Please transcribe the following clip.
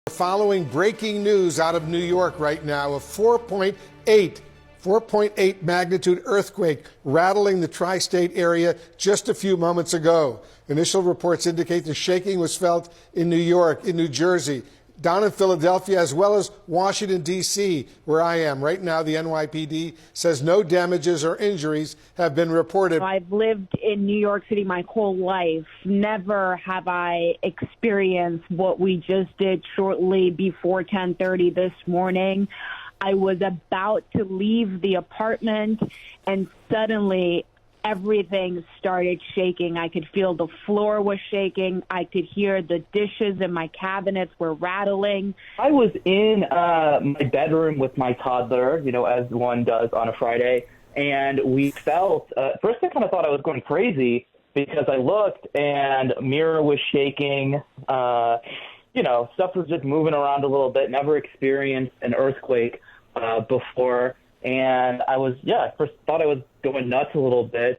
Following breaking news out of New York right now, a 4.8 magnitude earthquake rattling the tri-state area just a few moments ago. Initial reports indicate the shaking was felt in New York, in New Jersey, down in Philadelphia, as well as Washington, D.C., where I am. Right now, the NYPD says no damages or injuries have been reported. I've lived in New York City my whole life. Never have I experienced what we just did shortly before 10:30 this morning. I was about to leave the apartment, and suddenly everything started shaking. I could feel the floor was shaking. I could hear the dishes in my cabinets were rattling. I was in my bedroom with my toddler, as one does on a Friday, and we felt, first I kind of thought I was going crazy because I looked and mirror was shaking, stuff was just moving around a little bit, never experienced an earthquake before. And I was, first thought I was going nuts a little bit.